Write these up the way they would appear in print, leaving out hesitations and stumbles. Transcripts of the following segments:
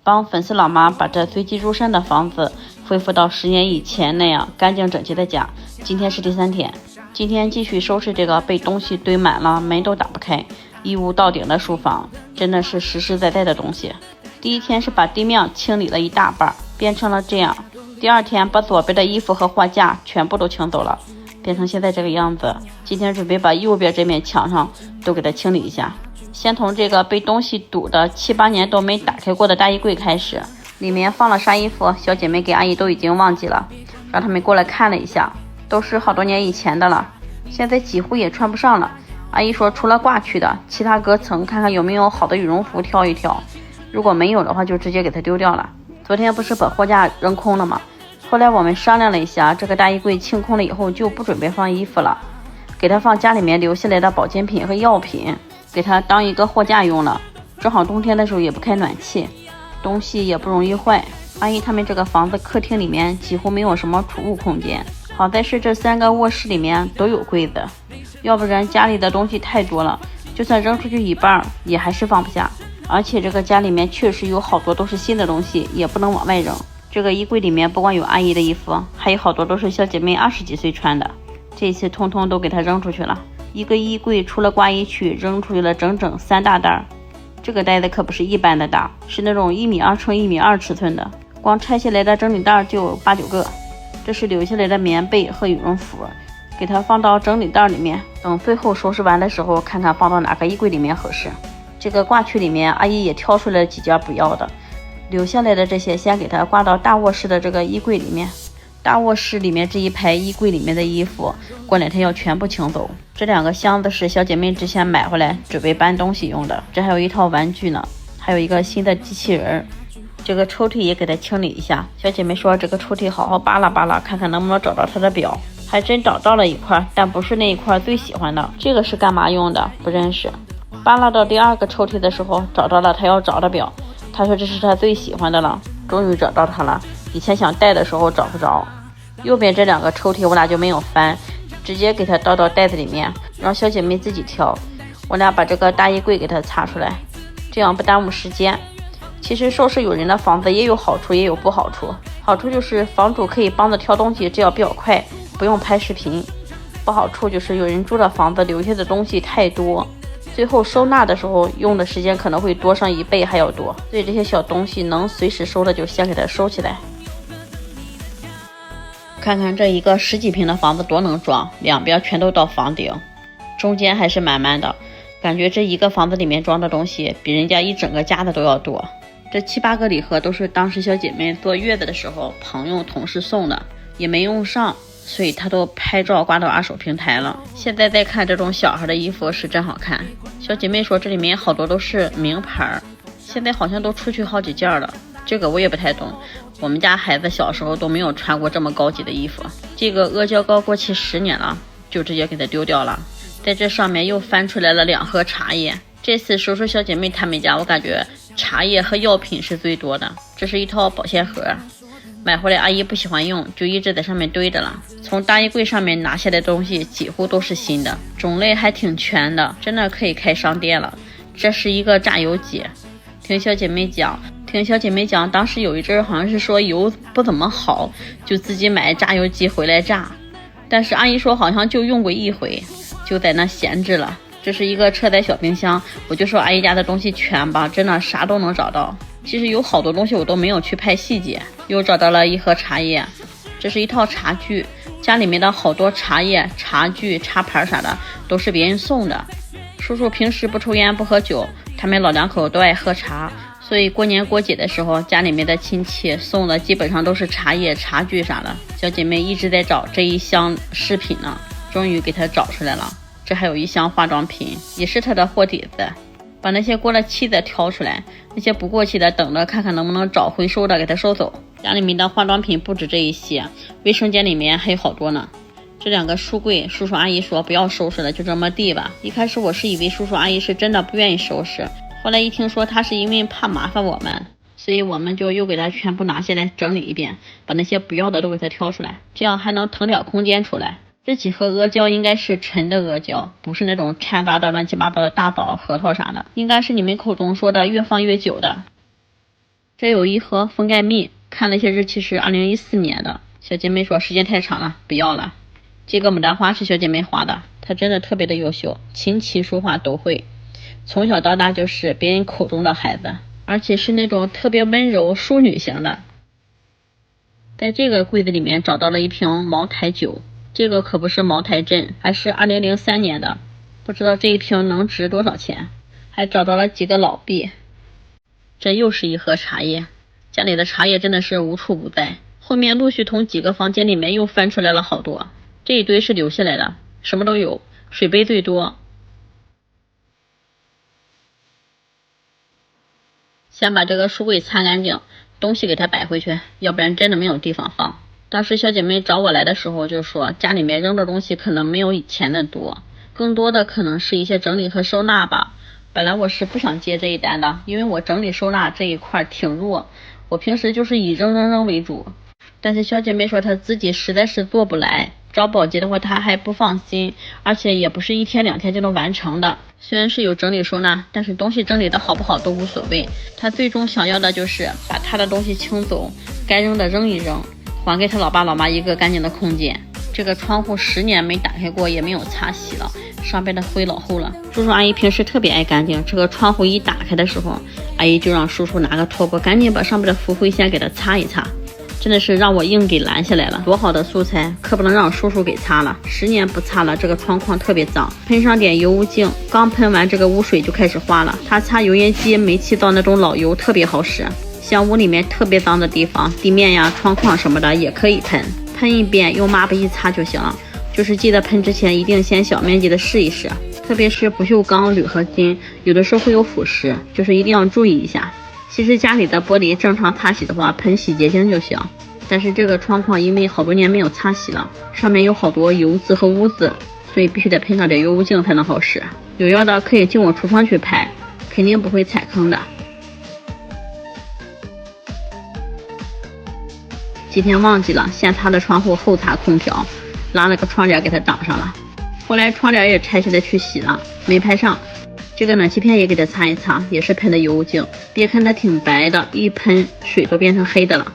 帮粉丝老妈把这随机入山的房子恢复到10年以前那样干净整齐的家。今天是第3天，今天继续收拾这个被东西堆满了、门都打不开、衣物到顶的书房，真的是实实在在的东西。第1天是把地面清理了一大半，变成了这样。第2天把左边的衣服和货架全部都清走了，变成现在这个样子。今天准备把右边这面墙上都给它清理一下。先从这个被东西堵的7、8年都没打开过的大衣柜开始，里面放了啥衣服，小姐妹给阿姨都已经忘记了，让他们过来看了一下，都是好多年以前的了，现在几乎也穿不上了。阿姨说除了挂去的，其他隔层看看有没有好的羽绒服挑一挑，如果没有的话就直接给它丢掉了。昨天不是把货架扔空了吗？后来我们商量了一下，这个大衣柜清空了以后就不准备放衣服了，给它放家里面留下来的保健品和药品，给它当一个货架用了。正好冬天的时候也不开暖气，东西也不容易坏。阿姨他们这个房子客厅里面几乎没有什么储物空间，好在是这3个卧室里面都有柜子，要不然家里的东西太多了，就算扔出去一半也还是放不下。而且这个家里面确实有好多都是新的东西，也不能往外扔。这个衣柜里面不光有阿姨的衣服，还有好多都是小姐妹20几岁穿的，这次通通都给她扔出去了。一个衣柜除了挂衣区扔出去了整整3大袋，这个袋子可不是一般的大，是那种1.2米乘1.2米尺寸的，光拆下来的整理袋就有8、9个。这是留下来的棉被和羽绒服，给它放到整理袋里面，等最后收拾完的时候看看放到哪个衣柜里面合适。这个挂区里面阿姨也挑出来了几件不要的，留下来的这些先给它挂到大卧室的这个衣柜里面。大卧室里面这一排衣柜里面的衣服过2天要全部清走。这2个箱子是小姐妹之前买回来准备搬东西用的，这还有一套玩具呢，还有一个新的机器人。这个抽屉也给它清理一下，小姐妹说这个抽屉好好扒拉扒拉，看看能不能找到她的表。还真找到了一块，但不是那一块最喜欢的。这个是干嘛用的不认识。扒拉到第2个抽屉的时候找到了她要找的表，她说这是她最喜欢的了，终于找到它了，以前想带的时候找不着。右边这2个抽屉我俩就没有翻，直接给它倒到袋子里面，让小姐妹自己挑。我俩把这个大衣柜给它擦出来，这样不耽误时间。其实收拾有人的房子也有好处也有不好处，好处就是房主可以帮着挑东西，这样比较快，不用拍视频。不好处就是有人住的房子留下的东西太多，最后收纳的时候用的时间可能会多上1倍还要多，所以这些小东西能随时收的就先给它收起来。看看这一个10几平的房子多能装，2边全都到房顶，中间还是满满的，感觉这一个房子里面装的东西比人家一整个家的都要多。这7、8个礼盒都是当时小姐妹坐月子的时候朋友同事送的，也没用上，所以她都拍照挂到2手平台了。现在再看这种小孩的衣服是真好看，小姐妹说这里面好多都是名牌，现在好像都出去好几件了，这个我也不太懂，我们家孩子小时候都没有穿过这么高级的衣服。这个阿胶糕过期10年了，就直接给它丢掉了。在这上面又翻出来了2盒茶叶，这次叔叔小姐妹他们家我感觉茶叶和药品是最多的。这是一套保鲜盒，买回来阿姨不喜欢用，就一直在上面堆着了。从大衣柜上面拿下来的东西几乎都是新的，种类还挺全的，真的可以开商店了。这是一个榨油机，听小姐妹讲当时有一阵好像是说油不怎么好，就自己买榨油机回来榨，但是阿姨说好像就用过1回，就在那闲置了。这是一个车载小冰箱，我就说阿姨家的东西全吧，真的啥都能找到。其实有好多东西我都没有去拍细节。又找到了1盒茶叶，这是一套茶具，家里面的好多茶叶、茶具、茶盘啥的都是别人送的。叔叔平时不抽烟不喝酒，他们老2口都爱喝茶，所以过年过节的时候家里面的亲戚送的基本上都是茶叶、茶具啥的。小姐妹一直在找这一箱饰品呢，终于给她找出来了。这还有1箱化妆品，也是她的货底子，把那些过了期的挑出来，那些不过期的等着看看能不能找回收的给她收走。家里面的化妆品不止这一些，卫生间里面还有好多呢。这2个书柜叔叔阿姨说不要收拾了，就这么地吧。一开始我是以为叔叔阿姨是真的不愿意收拾，后来一听说他是因为怕麻烦我们，所以我们就又给他全部拿下来整理一遍，把那些不要的都给他挑出来，这样还能腾点空间出来。这几盒阿胶应该是纯的阿胶，不是那种掺杂的乱七八糟的大枣、核桃啥的，应该是你们口中说的越放越久的。这有一盒封盖蜜，看了一些日期是2014年的。小姐妹说时间太长了，不要了。这个牡丹花是小姐妹画的，她真的特别的优秀，琴棋书画都会，从小到大就是别人口中的孩子，而且是那种特别温柔淑女型的。在这个柜子里面找到了一瓶茅台酒，这个可不是茅台镇，还是2003年的，不知道这一瓶能值多少钱。还找到了几个老币，这又是一盒茶叶，家里的茶叶真的是无处不在。后面陆续从几个房间里面又翻出来了好多，这一堆是留下来的，什么都有，水杯最多。先把这个书柜擦干净，东西给它摆回去，要不然真的没有地方放。当时小姐妹找我来的时候就说，家里面扔的东西可能没有以前的多，更多的可能是一些整理和收纳吧。本来我是不想接这一单的，因为我整理收纳这一块挺弱，我平时就是以扔为主。但是小姐妹说她自己实在是做不来，找保洁的话她还不放心，而且也不是1天2天就能完成的。虽然是有整理收纳，但是东西整理的好不好都无所谓，她最终想要的就是把她的东西清走，该扔的扔一扔，还给她老爸老妈一个干净的空间。这个窗户10年没打开过，也没有擦洗了，上边的灰老厚了。叔叔阿姨平时特别爱干净，这个窗户一打开的时候，阿姨就让叔叔拿个拖布赶紧把上边的浮灰先给它擦一擦，真的是让我硬给拦下来了。多好的素材，可不能让叔叔给擦了，10年不擦了，这个窗框特别脏。喷上点油污净，刚喷完这个污水就开始花了。它擦油烟机、煤气灶那种老油特别好使，像屋里面特别脏的地方，地面呀、窗框什么的也可以喷。喷一遍用抹布一擦就行了，就是记得喷之前一定先小面积的试一试，特别是不锈钢、铝合金，有的时候会有腐蚀，就是一定要注意一下。其实家里的玻璃正常擦洗的话，喷洗洁精就行，但是这个窗框因为好多年没有擦洗了，上面有好多油渍和污渍，所以必须得喷上点油污净才能好使。有要的可以进我橱窗去拍，肯定不会踩坑的。今天忘记了，先擦的窗户后擦空调，拉了个窗帘给它挡上了。后来窗帘也拆下来去洗了，没拍上。这个暖气片也给它擦一擦，也是喷的油污净，别看它挺白的，一喷水都变成黑的了。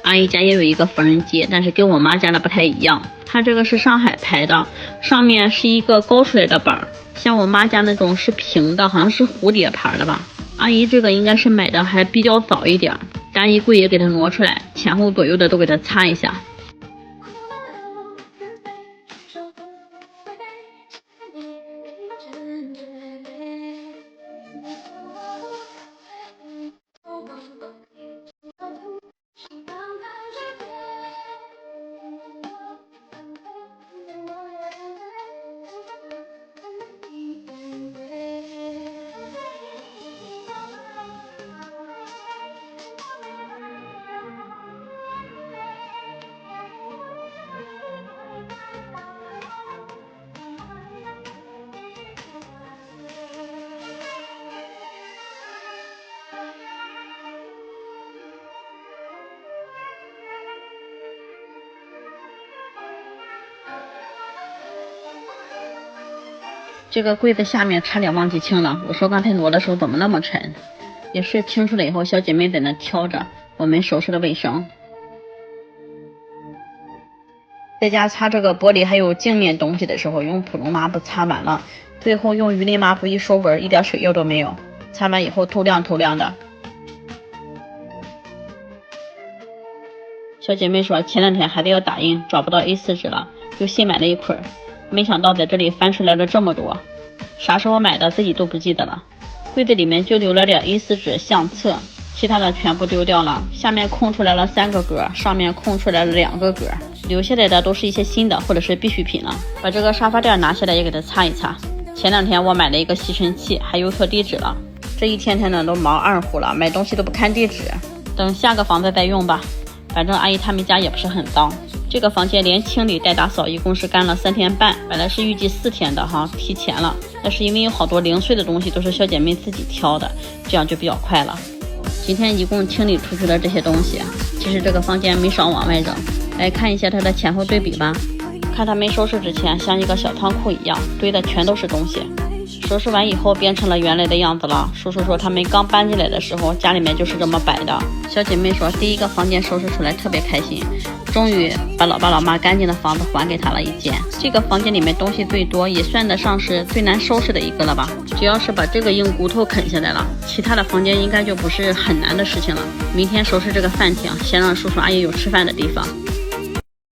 阿姨家也有一个缝纫机，但是跟我妈家的不太一样，它这个是上海牌的，上面是一个高出来的板，像我妈家那种是平的，好像是蝴蝶牌的吧。阿姨这个应该是买的还比较早一点，大衣柜也给它挪出来，前后左右的都给它擦一下。这个柜子下面差点忘记清了，我说刚才挪的时候怎么那么沉，也是清出来以后小姐妹在那挑着，我们收拾的卫生。在家擦这个玻璃还有镜面东西的时候，用普通抹布擦完了，最后用鱼鳞抹布一收纹，一点水印都没有，擦完以后透亮透亮的。小姐妹说前2天还得要打印，找不到 A4 纸了，就新买了一捆，没想到在这里翻出来了这么多，啥时候买的自己都不记得了。柜子里面就留了点 A4 纸相册，其他的全部丢掉了，下面空出来了3个格，上面空出来了2个格，留下来的都是一些新的或者是必需品了。把这个沙发垫拿下来也给它擦一擦。前2天我买了一个吸尘器，还邮错地址了，这一天天的都忙2户了，买东西都不看地址，等下个房子再用吧。反正阿姨他们家也不是很脏，这个房间连清理带打扫一共是干了3天半，本来是预计4天的哈，提前了，但是因为有好多零碎的东西都是小姐妹自己挑的，这样就比较快了。今天一共清理出去了这些东西，其实这个房间没少往外扔。来看一下它的前后对比吧，看它没收拾之前像一个小仓库一样，堆的全都是东西，收拾完以后变成了原来的样子了。叔叔说他们刚搬进来的时候家里面就是这么摆的。小姐妹说第一个房间收拾出来特别开心，终于把老爸老妈干净的房子还给他了一间。这个房间里面东西最多，也算得上是最难收拾的一个了吧。只要是把这个硬骨头啃下来了，其他的房间应该就不是很难的事情了。明天收拾这个饭厅，先让叔叔阿姨有吃饭的地方。